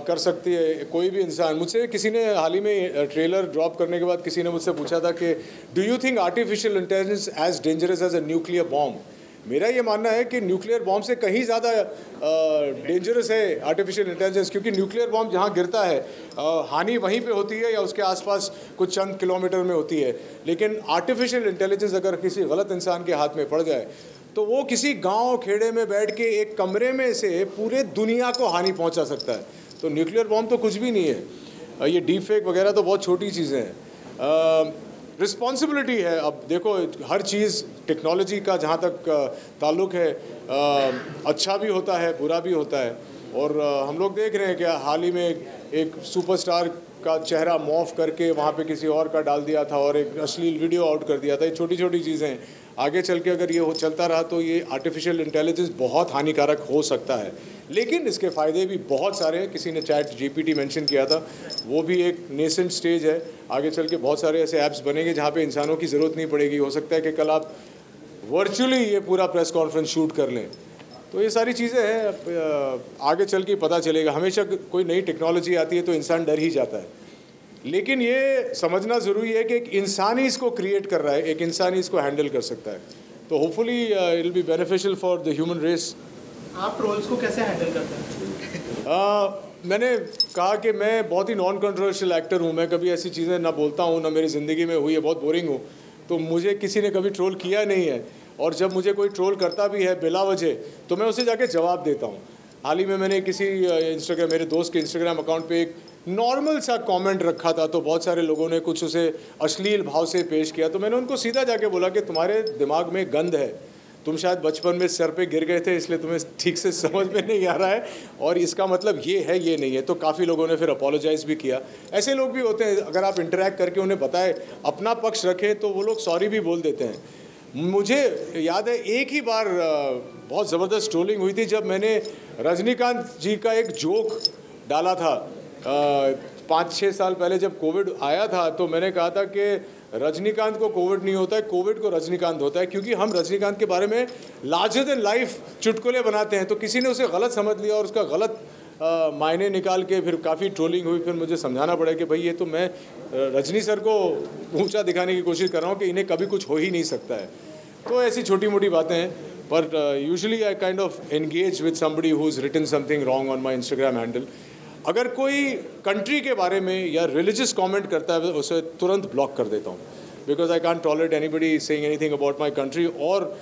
कर सकती है कोई भी इंसान। मुझसे किसी ने हाल ही में ट्रेलर ड्रॉप करने के बाद किसी ने मुझसे पूछा था कि do you think artificial intelligence as dangerous as a nuclear bomb? मेरा ये मानना है कि न्यूक्लियर बॉम्ब से कहीं ज़्यादा डेंजरस है आर्टिफिशियल इंटेलिजेंस, क्योंकि न्यूक्लियर बॉम्ब जहाँ गिरता है हानि वहीं पे होती है या उसके आसपास कुछ चंद किलोमीटर में होती है, लेकिन आर्टिफिशियल इंटेलिजेंस अगर किसी गलत इंसान के हाथ में पड़ जाए तो वो किसी गांव खेड़े में बैठ के एक कमरे में से पूरे दुनिया को हानि पहुंचा सकता है। तो न्यूक्लियर बॉम्ब तो कुछ भी नहीं है, ये डीप फेक वगैरह तो बहुत छोटी चीज़ें हैं। रिस्पॉन्सिबिलिटी है। अब देखो हर चीज़ टेक्नोलॉजी का जहाँ तक ताल्लुक़ है, अच्छा भी होता है बुरा भी होता है, और हम लोग देख रहे हैं कि हाल ही में एक सुपरस्टार का चेहरा मॉफ करके वहाँ पे किसी और का डाल दिया था और एक अश्लील वीडियो आउट कर दिया था। ये छोटी छोटी चीज़ें हैं।
आगे चल के अगर ये चलता रहा तो ये आर्टिफिशियल इंटेलिजेंस बहुत हानिकारक हो सकता है, लेकिन इसके फ़ायदे भी बहुत सारे हैं। किसी ने चैट GPT मेंशन किया था, वो भी एक नेसेंट स्टेज है। आगे चल के बहुत सारे ऐसे ऐप्स बनेंगे जहाँ पे इंसानों की ज़रूरत नहीं पड़ेगी। हो सकता है कि कल आप वर्चुअली ये पूरा प्रेस कॉन्फ्रेंस शूट कर लें। तो ये सारी चीज़ें हैं, आगे चल के पता चलेगा। हमेशा कोई नई टेक्नोलॉजी आती है तो इंसान डर ही जाता है, लेकिन ये समझना ज़रूरी है कि एक इंसान ही इसको क्रिएट कर रहा है, एक इंसान ही इसको हैंडल कर सकता है। तो hopefully it will be beneficial for the human race.
आप ट्रोल्स को कैसे हैंडल करते हैं?
मैंने कहा कि मैं बहुत ही नॉन कंट्रोवर्शियल एक्टर हूँ। मैं कभी ऐसी चीज़ें ना बोलता हूँ, ना मेरी ज़िंदगी में हुई है, बहुत बोरिंग हूँ। तो मुझे किसी ने कभी ट्रोल किया नहीं है, और जब मुझे कोई ट्रोल करता भी है बिला वजह तो मैं उसे जाके जवाब देता हूँ। हाल ही में मैंने किसी इंस्टाग्राम, मेरे दोस्त के इंस्टाग्राम अकाउंट पे एक नॉर्मल सा कमेंट रखा था, तो बहुत सारे लोगों ने कुछ उसे अश्लील भाव से पेश किया। तो मैंने उनको सीधा जाके बोला कि तुम्हारे दिमाग में गंद है, तुम शायद बचपन में सर पे गिर गए थे, इसलिए तुम्हें ठीक से समझ में नहीं आ रहा है, और इसका मतलब ये है, ये नहीं है। तो काफ़ी लोगों ने फिर अपोलोजाइज़ भी किया। ऐसे लोग भी होते हैं, अगर आप इंटरेक्ट करके उन्हें बताए, अपना पक्ष रखें, तो वो लोग सॉरी भी बोल देते हैं। मुझे याद है एक ही बार बहुत ज़बरदस्त ट्रोलिंग हुई थी, जब मैंने रजनीकांत जी का एक जोक डाला था 5-6 साल पहले जब कोविड आया था। तो मैंने कहा था कि रजनीकांत को कोविड नहीं होता है, कोविड को रजनीकांत होता है, क्योंकि हम रजनीकांत के बारे में लार्जर देन लाइफ चुटकुले बनाते हैं। तो किसी ने उसे गलत समझ लिया और उसका गलत मायने निकाल के फिर काफ़ी ट्रोलिंग हुई। फिर मुझे समझाना पड़ा कि भाई ये तो मैं रजनी सर को ऊंचा दिखाने की कोशिश कर रहा हूँ कि इन्हें कभी कुछ हो ही नहीं सकता है। तो ऐसी छोटी मोटी बातें हैं, पर usually I kind of engage with somebody who is written something wrong on my Instagram handle. अगर कोई कंट्री के बारे में या रिलीजियस कमेंट करता है उसे तुरंत ब्लॉक कर देता हूँ, because I can't tolerate anybody saying anything about my country और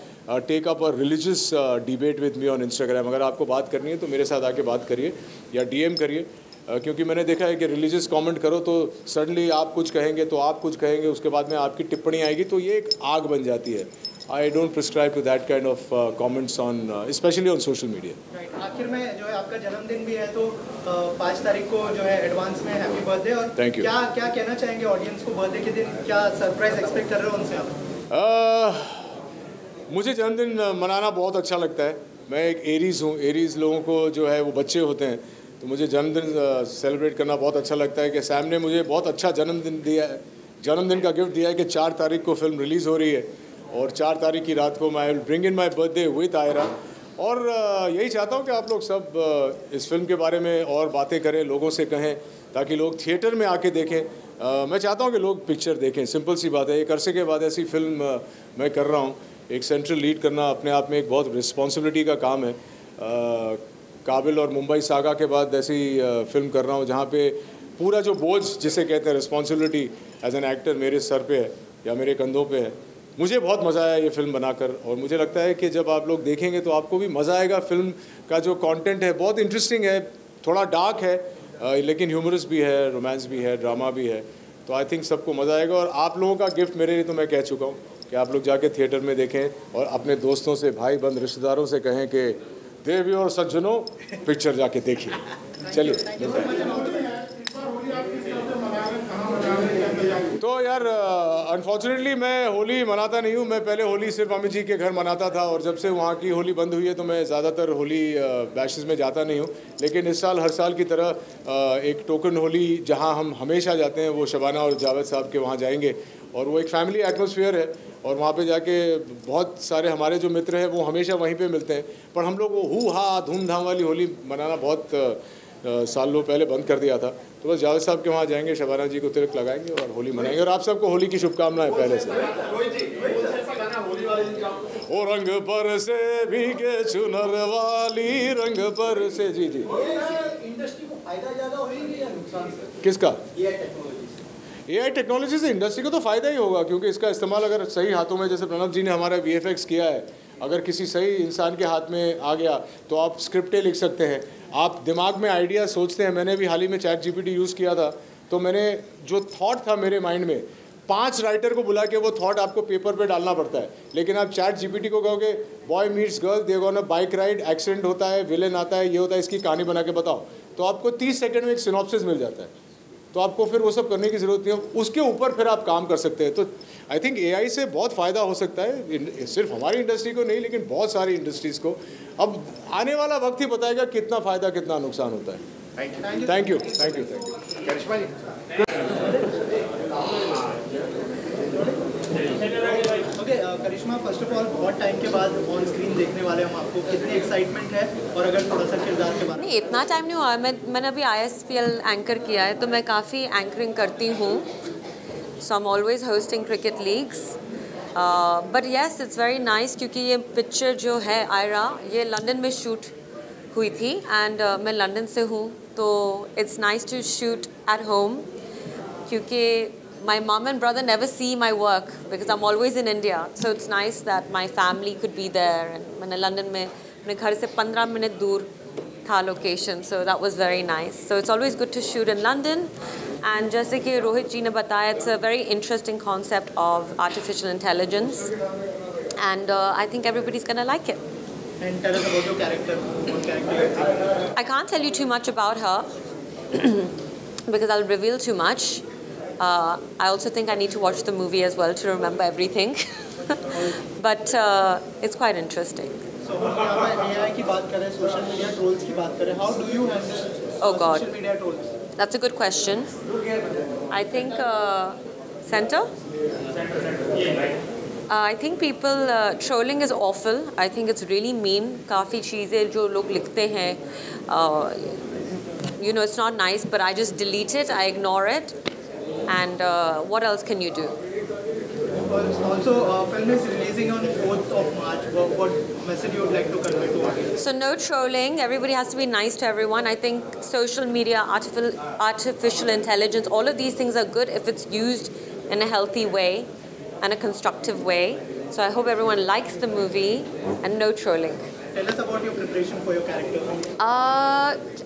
take up a religious debate with me on Instagram. अगर आपको बात करनी है तो मेरे साथ आके बात करिए या DM करिए, क्योंकि मैंने देखा है कि रिलीजियस कमेंट करो तो सडनली आप कुछ कहेंगे तो आप कुछ कहेंगे, उसके बाद में आपकी टिप्पणी आएगी, तो ये एक आग बन जाती है। I don't prescribe to that kind of comments on specially on social media.
Right, आखिर में जो है आपका जन्मदिन भी है, तो 5 तारीख को जो है एडवांस में हैप्पी बर्थडे। और
थैंक यू।
क्या कहना चाहेंगे ऑडियंस को बर्थडे के दिन, क्या सरप्राइज एक्सपेक्ट कर रहे हो उनसे आप?
मुझे जन्मदिन मनाना बहुत अच्छा लगता है। मैं एक एरीज़ हूँ, एरीज़ लोगों को जो है वो बच्चे होते हैं, तो मुझे जन्मदिन सेलिब्रेट करना बहुत अच्छा लगता है। कि सैम ने मुझे बहुत अच्छा जन्मदिन दिया है, जन्मदिन का गिफ्ट दिया है कि 4 तारीख को फिल्म रिलीज़ हो रही है, और 4 तारीख की रात को मैं will bring in my birthday with Ira. और यही चाहता हूँ कि आप लोग सब इस फिल्म के बारे में और बातें करें, लोगों से कहें, ताकि लोग थिएटर में आके देखें। मैं चाहता हूँ कि लोग पिक्चर देखें, सिंपल सी बात है। एक अरसे के बाद ऐसी फिल्म मैं कर रहा हूँ, एक सेंट्रल लीड करना अपने आप में एक बहुत रिस्पॉन्सिबिलिटी का काम है। काबिल और मुंबई सागा के बाद ऐसी फिल्म कर रहा हूँ जहाँ पे पूरा जो बोझ जिसे कहते हैं रिस्पॉन्सिबिलिटी एज एन एक्टर मेरे सर पे है या मेरे कंधों पे है। मुझे बहुत मज़ा आया ये फिल्म बनाकर, और मुझे लगता है कि जब आप लोग देखेंगे तो आपको भी मज़ा आएगा। फिल्म का जो कंटेंट है बहुत इंटरेस्टिंग है, थोड़ा डार्क है, लेकिन ह्यूमरस भी है, रोमांस भी है, ड्रामा भी है। तो आई थिंक सबको मज़ा आएगा। और आप लोगों का गिफ्ट मेरे लिए तो मैं कह चुका हूँ कि आप लोग जाके थिएटर में देखें और अपने दोस्तों से, भाई बंद रिश्तेदारों से कहें कि देवी और सज्जनों पिक्चर जाके देखिए। चलिए। तो यार अनफॉर्चुनेटली मैं होली मनाता नहीं हूँ। मैं पहले होली सिर्फ अमित जी के घर मनाता था, और जब से वहाँ की होली बंद हुई है तो मैं ज़्यादातर होली बैशेस में जाता नहीं हूँ। लेकिन इस साल हर साल की तरह एक टोकन होली जहाँ हम हमेशा जाते हैं वो शबाना और जावेद साहब के वहाँ जाएंगे, और वो एक फैमिली एटमॉस्फेयर है, और वहाँ पे जाके बहुत सारे हमारे जो मित्र हैं वो हमेशा वहीं पे मिलते हैं। पर हम लोग वो हू हा धूमधाम वाली होली मनाना बहुत सालों पहले बंद कर दिया था। तो बस जावेद साहब के वहाँ जाएंगे, शबाना जी को तिलक लगाएंगे और होली मनाएंगे। और आप सबको होली की शुभकामनाएं पहले से। ओ रंग पर से भीगे चुनर वाली, रंग पर से। जी जी,
इंडस्ट्री को फायदा ज़्यादा होगी या नुकसान से?
किसका? AI टेक्नोलॉजी से इंडस्ट्री को तो फ़ायदा ही होगा, क्योंकि इसका इस्तेमाल अगर सही हाथों में, जैसे प्रणव जी ने हमारा VFX किया है, अगर किसी सही इंसान के हाथ में आ गया तो आप स्क्रिप्टें लिख सकते हैं, आप दिमाग में आइडिया सोचते हैं। मैंने भी हाल ही में चैट GPT यूज़ किया था, तो मैंने जो थॉट था मेरे माइंड में, 5 राइटर को बुला के वो थॉट आपको पेपर पे डालना पड़ता है। लेकिन आप चैट GPT को कहोगे boy meets girl, they gonna bike ride, accident होता है, विलेन आता है, ये होता है, इसकी कहानी बना के बताओ, तो आपको 30 सेकंड में एक सिनॉप्सिस मिल जाता है। तो आपको फिर वो सब करने की ज़रूरत नहीं है, उसके ऊपर फिर आप काम कर सकते हैं। तो आई थिंक AI से बहुत फ़ायदा हो सकता है, सिर्फ हमारी इंडस्ट्री को नहीं लेकिन बहुत सारी इंडस्ट्रीज़ को। अब आने वाला वक्त ही बताएगा कितना फ़ायदा कितना नुकसान होता है। Thank you. Karishma ji.
Okay Karishma, first of all बहुत टाइम के बाद ऑन स्क्रीन देखने वाले हम आपको, कितनी एक्साइटमेंट है और अगर थोड़ा सा किरदार के बारे में।
नहीं, इतना टाइम नहीं हुआ, मैंने अभी ISPL एंकर किया है तो मैं काफ़ी एंकरिंग करती हूँ, so I am always hosting cricket leagues, but yes it's very nice क्योंकि ये पिक्चर जो है आयरा ये लंदन में शूट हुई थी एंड मैं लंदन से हूँ तो it's nice to shoot at home क्योंकि my mom and brother never see my work because I'm always in India, so it's nice that my family could be there and मैंने London में अपने घर से 15 minute दूर था location, so that was very nice. So it's always good to shoot in London and जैसे कि रोहित जी ने बताया, it's a very interesting concept of artificial intelligence and I think everybody's gonna like it.
And tell us about your character. What character?
I can't tell you too much about her because I'll reveal too much. I also think I need to watch the movie as well to remember everything. But it's quite interesting.
So AI की बात करें, social media trolls की बात करें, how do you handle social media trolls?
That's a good question. I think center. I think people trolling is awful. I think it's really mean. काफ़ी चीज़ें जो लोग लिखते हैं, you know, it's not nice. But I just delete it. I ignore it. And what else can you do?
Also, film is releasing on 4th of March. What message you would like to convey to audience?
So no trolling. Everybody has to be nice to everyone. I think social media, artificial intelligence, all of these things are good if it's used in a healthy way and a constructive way. So I hope everyone likes the movie and no trolling.
Tell us about your preparation for your character.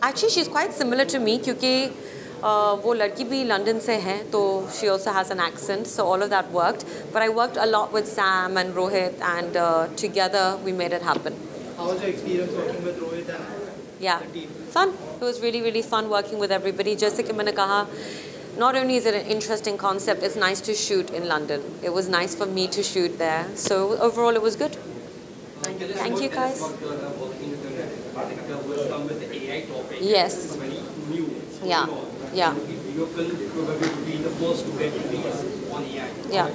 Actually, she's quite similar to me क्योंकि वो लड़की भी London से है तो she also has an accent, so all of that worked. But I worked a lot with Sam and Rohit and together we made it happen.
How was your experience working with Rohit and the team?
Fun. It was really, really fun working with everybody. जैसे कि मैंने कहा, not only is it an interesting concept, it's nice to shoot in London. It was nice for me to shoot there. So overall it was good. Thank you guys. Yes. Yeah. Yeah. Yeah.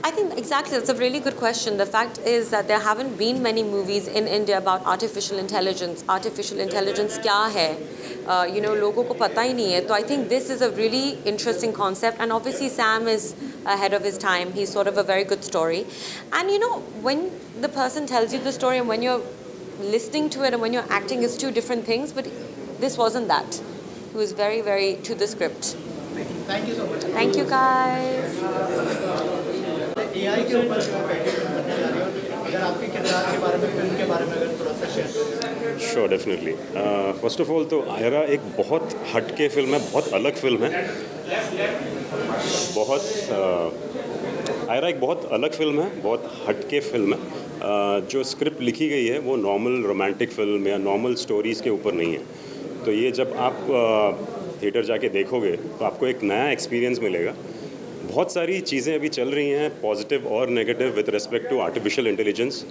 I think exactly, that's a really good question. The fact is that there haven't been many movies in India about artificial intelligence. Artificial intelligence क्या है? You know, लोगों को पता ही नहीं है. So I think this is a really interesting concept, and obviously Sam is ahead of his time. He's sort of a very good story. And you know, when the person tells you the story and when you're listening to it and when you're acting, it's two different things, but this wasn't that. He was very, very to the script.
Thank you so much.
Thank you guys.
AI के ऊपर जो पहली film बनने जा रही है, अगर आपके किरदार के बारे में, फिल्म के बारे में अगर थोड़ा सा शेयर करें।
Sure, definitely. First of all तो आयरा एक बहुत हटके फिल्म है, बहुत अलग फिल्म है, आयरा एक बहुत अलग फिल्म है, बहुत हटके फिल्म है। जो स्क्रिप्ट लिखी गई है वो नॉर्मल रोमांटिक फिल्म या नॉर्मल स्टोरीज़ के ऊपर नहीं है। तो ये जब आप थिएटर जाके देखोगे तो आपको एक नया एक्सपीरियंस मिलेगा। बहुत सारी चीज़ें अभी चल रही हैं पॉजिटिव और negative with respect to artificial intelligence.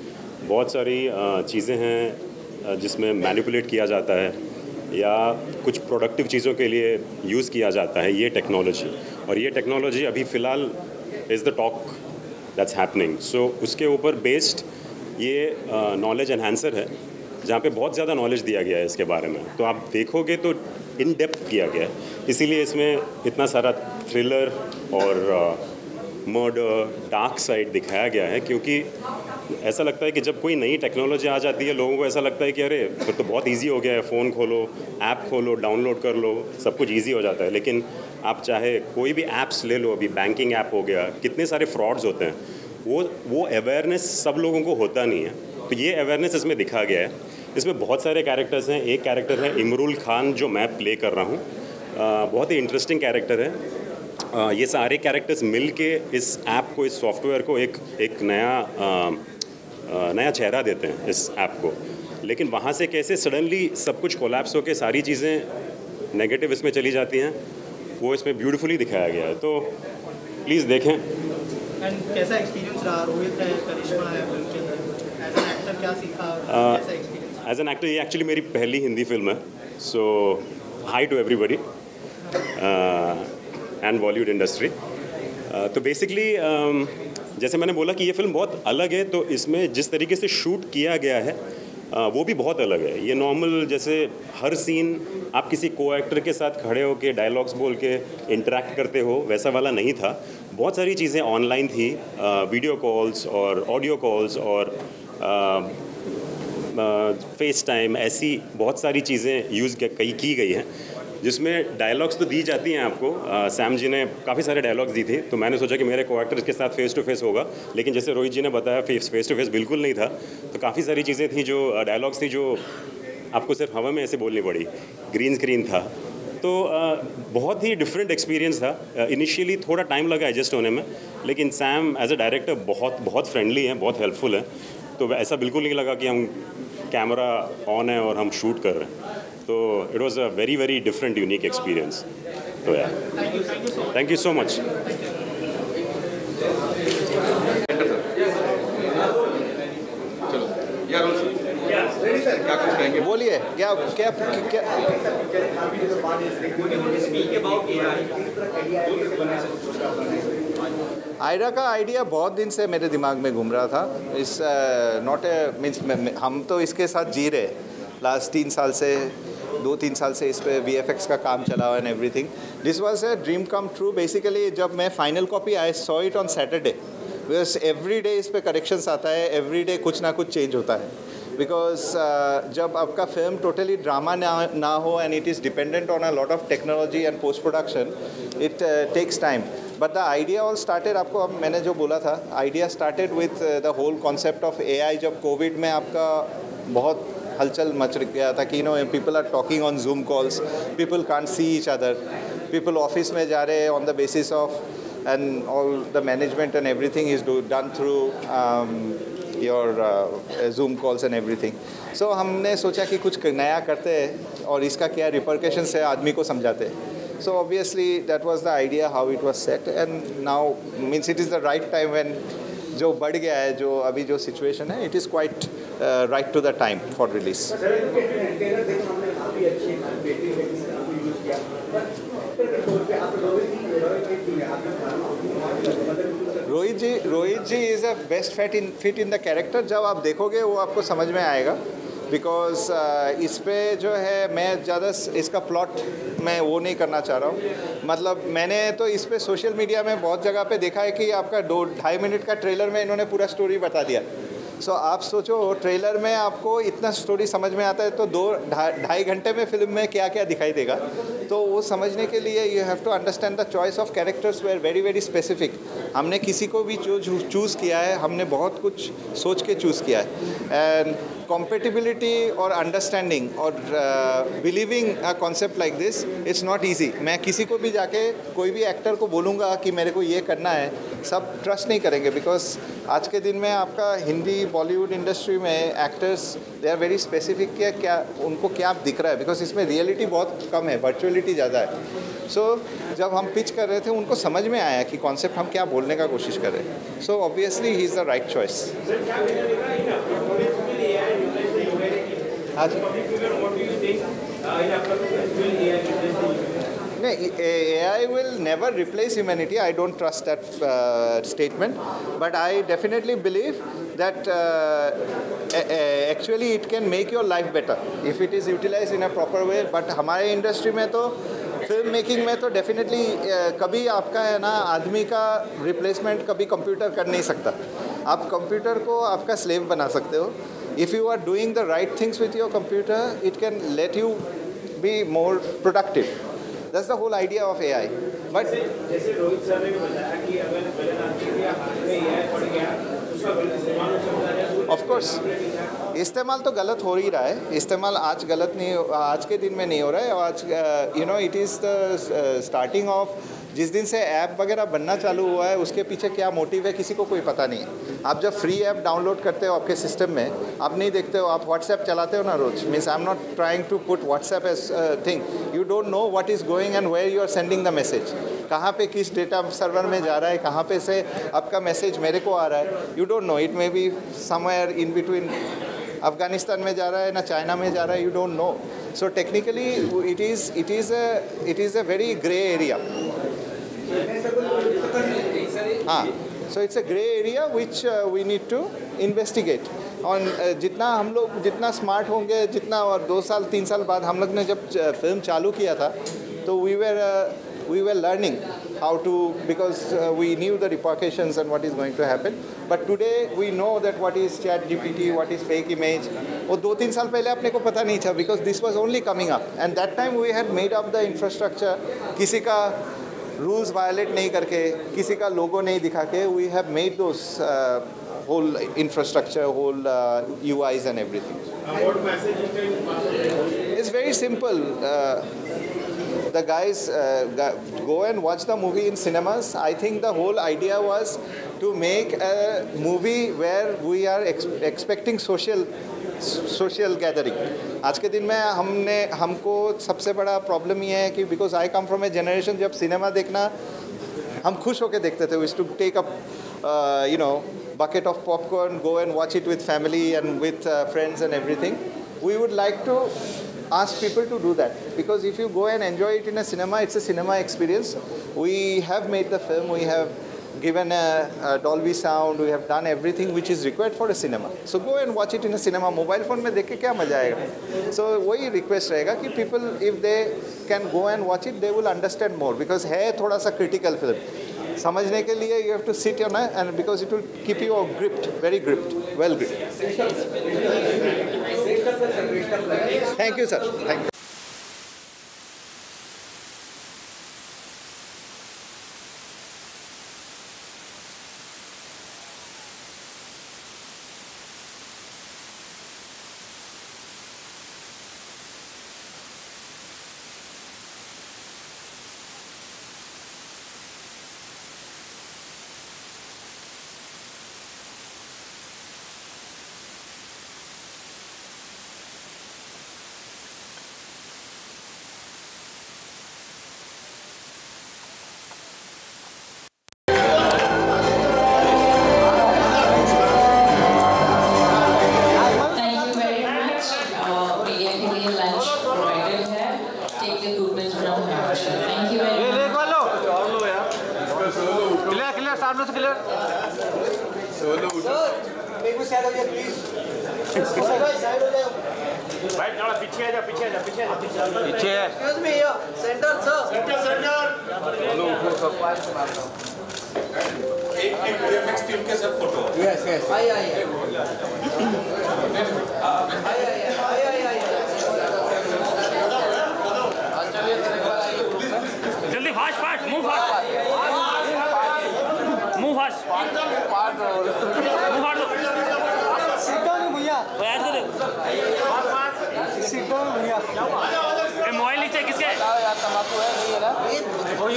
बहुत सारी चीज़ें हैं जिसमें मैनिपुलेट किया जाता है या कुछ प्रोडक्टिव चीज़ों के लिए यूज़ किया जाता है ये टेक्नोलॉजी, और ये टेक्नोलॉजी अभी फ़िलहाल is the talk that's happening. So उसके ऊपर बेस्ड ये नॉलेज एनहांसर है जहाँ पे बहुत ज़्यादा नॉलेज दिया गया है इसके बारे में। तो आप देखोगे तो इन डेप्थ किया गया है, इसीलिए इसमें इतना सारा थ्रिलर और मर्डर डार्क साइड दिखाया गया है, क्योंकि ऐसा लगता है कि जब कोई नई टेक्नोलॉजी आ जाती है लोगों को ऐसा लगता है कि अरे फिर तो बहुत इजी हो गया है, फ़ोन खोलो, ऐप खोलो, डाउनलोड कर लो, सब कुछ इजी हो जाता है। लेकिन आप चाहे कोई भी ऐप्स ले लो, अभी बैंकिंग ऐप हो गया, कितने सारे फ्रॉड्स होते हैं, वो अवेयरनेस सब लोगों को होता नहीं है। तो ये अवेयरनेस इसमें दिखा गया है। इसमें बहुत सारे कैरेक्टर्स हैं। एक कैरेक्टर है इमरुल खान जो मैं प्ले कर रहा हूँ, बहुत ही इंटरेस्टिंग कैरेक्टर है। ये सारे कैरेक्टर्स मिल के इस ऐप को, इस सॉफ्टवेयर को एक नया चेहरा देते हैं इस ऐप को। लेकिन वहाँ से कैसे सडनली सब कुछ कोलैप्स होकर सारी चीज़ें नेगेटिव इसमें चली जाती हैं, वो इसमें ब्यूटीफुली दिखाया गया है। तो प्लीज़ देखें।
एंड कैसा एक्सपीरियंस रहा? रोहित है, करिश्मा है फिल्म के अंदर, एज एन एक्टर क्या सीखा, कैसा एक्सपीरियंस?
एज एन एक्टर ये एक्चुअली मेरी पहली हिंदी फिल्म है, so hi to everybody and Bollywood industry. तो बेसिकली जैसे मैंने बोला कि ये फिल्म बहुत अलग है, तो इसमें जिस तरीके से शूट किया गया है वो भी बहुत अलग है। ये नॉर्मल जैसे हर सीन आप किसी को एक्टर के साथ खड़े होके डायलॉग्स बोल के इंटरेक्ट करते हो वैसा वाला नहीं था। बहुत सारी चीज़ें ऑनलाइन थी, वीडियो कॉल्स और ऑडियो कॉल्स और फेस टाइम, ऐसी बहुत सारी चीज़ें यूज़ की गई हैं जिसमें डायलॉग्स तो दी जाती हैं आपको। सैम जी ने काफ़ी सारे डायलॉग्स दी थी, तो मैंने सोचा कि मेरे को एक्टर के साथ फेस टू फेस होगा, लेकिन जैसे रोहित जी ने बताया फेस टू फेस बिल्कुल नहीं था। तो काफ़ी सारी चीज़ें थी जो डायलॉग्स थी जो आपको सिर्फ हवा में ऐसे बोलनी पड़ी, ग्रीन स्क्रीन था। तो बहुत ही डिफरेंट एक्सपीरियंस था। इनिशियली थोड़ा टाइम लगा एडजस्ट होने में, लेकिन सैम एज अ डायरेक्टर बहुत फ्रेंडली हैं, बहुत हेल्पफुल हैं। तो ऐसा बिल्कुल नहीं लगा कि हम कैमरा ऑन है और हम शूट कर रहे हैं। तो it was a very different unique experience. तो यार थैंक यू सो मच।
क्या कुछ कहेंगे? बोलिए, क्या क्या क्या आयरा का आइडिया बहुत दिन से मेरे दिमाग में घूम रहा था। इस नॉट ए मीन्स हम तो इसके साथ जी रहे लास्ट 2-3 साल से इस पे VFX का काम चला हुआ and everything. This was a dream come true basically. जब मैं final copy I saw it on Saturday, because every day इस पे करेक्शंस आता है, एवरी डे कुछ ना कुछ चेंज होता है। बिकॉज जब आपका फिल्म टोटली ड्रामा ना हो and it is dependent on a lot of technology and post production, it takes time. But the idea all started, आपको अब मैंने जो बोला था, idea started with the whole concept of AI। जब covid में आपका बहुत हलचल मच गया था कि people are talking on Zoom calls, people can't see each other, people office में जा रहे हैं on the basis of and all the management and everything is done through your Zoom calls and everything. So हमने सोचा कि कुछ नया करते हैं और इसका क्या रिपरकशंस है आदमी को समझाते हैं। So obviously that was the idea how it was set and now means it is the right time when जो बढ़ गया है, जो अभी जो सिचुएशन है, it is quite right to the time for release. Rohit ji is a best fit in the character. जब आप देखोगे वो आपको समझ में आएगा। बिकॉज इस पे जो है मैं ज़्यादा इसका प्लॉट मैं वो नहीं करना चाह रहा हूँ। मतलब मैंने तो इस पे सोशल मीडिया में बहुत जगह पे देखा है कि आपका 2-2.5 मिनट का ट्रेलर में इन्होंने पूरा स्टोरी बता दिया। सो आप सोचो ट्रेलर में आपको इतना स्टोरी समझ में आता है तो 2-2.5 घंटे में फिल्म में क्या क्या दिखाई देगा। तो वो समझने के लिए you have to understand the choice of characters were very specific. हमने किसी को भी चूज़ किया है, हमने बहुत कुछ सोच के चूज़ किया है। एंड कॉम्पेटिबिलिटी और अंडरस्टैंडिंग और believing a concept like this it's not easy. मैं किसी को भी जाके कोई भी एक्टर को बोलूँगा कि मेरे को ये करना है, सब ट्रस्ट नहीं करेंगे। बिकॉज आज के दिन में आपका हिंदी बॉलीवुड इंडस्ट्री में actors they are very specific कि क्या उनको क्या दिख रहा है। बिकॉज इसमें रियलिटी बहुत कम है, वर्चुअलिटी ज़्यादा है। सो जब हम पिच कर रहे थे उनको समझ में आया कि कॉन्सेप्ट हम क्या बोलने का कोशिश कर रहे हैं। So obviously he is the right choice. हाँ जी, नहीं, AI will never replace humanity. I don't trust that statement, but I definitely believe that actually it can make your life better if it is utilized in a proper way. But हमारे industry में तो film making में तो definitely कभी आपका है ना आदमी का रिप्लेसमेंट कभी कंप्यूटर कर नहीं सकता। आप कंप्यूटर को आपका स्लेव बना सकते हो। If you are doing the right things with your computer, it can let you be more productive. That's the whole idea of AI. But जैसे रोहित सर ने बताया कि अगर गलत आदमी के हाथ में AI पड़ गया तो उसका गलत इस्तेमाल हो सकता है। Of course, इस्तेमाल तो गलत हो ही रहा है। इस्तेमाल आज गलत नहीं, आज के दिन में नहीं हो रहा है। आज it is the starting of जिस दिन से ऐप वगैरह बनना चालू हुआ है उसके पीछे क्या मोटिव है किसी को कोई पता नहीं है। आप जब फ्री ऐप डाउनलोड करते हो आपके सिस्टम में, आप नहीं देखते हो, आप व्हाट्सएप चलाते हो ना रोज। Means I am not trying to put WhatsApp as thing, you don't know what is going and where you are sending the message. कहाँ पे किस डेटा सर्वर में जा रहा है, कहाँ पे से आपका मैसेज मेरे को आ रहा है, you don't no, it may be somewhere in between, Afghanistan में जा रहा है ना चाइना में जा रहा है, you don't no. So technically it is a very gray area. हाँ, so it's a gray area which we need to investigate. और जितना हम लोग जितना स्मार्ट होंगे, जितना, और 2 साल 3 साल बाद हम लोग ने जब फिल्म चालू किया था तो we were learning how to, because we knew the repercussions and what is going to happen. But today we know that what is ChatGPT, what is fake image. वो 2-3 साल पहले अपने को पता नहीं था, because this was only coming up, and that time we had made up the infrastructure. किसी का rules violate नहीं करके, किसी का logo नहीं दिखा के, we have made those whole infrastructure, whole UIs and everything.
What message you can?
It's very simple. The guys go and watch the movie in cinemas. I think the whole idea was to make a movie where we are expecting social gathering. आज के दिन में हमको सबसे बड़ा problem ये है कि because I come from a generation जब सिनेमा देखना हम खुश होके देखते थे. We used to take up bucket of popcorn, go and watch it with family and with friends and everything. We would like to ask people to do that, because if you go and enjoy it in a cinema, it's a cinema experience. We have made the film, we have given a Dolby sound, we have done everything which is required for a cinema. So go and watch it in a cinema. Mobile phone में देख के क्या मजा आएगा? So वही request रहेगा कि people, if they can go and watch it, they will understand more, because है थोड़ा सा critical film. समझने के लिए you have to sit on it, and because it will keep you gripped, very gripped, well gripped. Thank you, sir. Thank you.
Mobile नीचे किसके? तंबाकू है नहीं है ना? भाई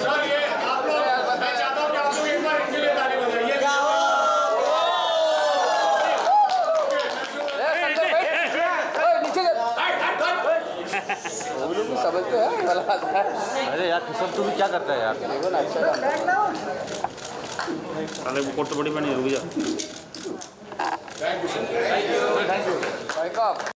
सर ये आप लोग, मैं चाहता हूँ कि आप लोग एक बार इनके लिए ताली बजाइए। वो लोग समझते हैं।
अरे यार किशन तू भी क्या करता है यार?
अरे वो कोट तो बड़ी बनी रुक जा।
Thank you.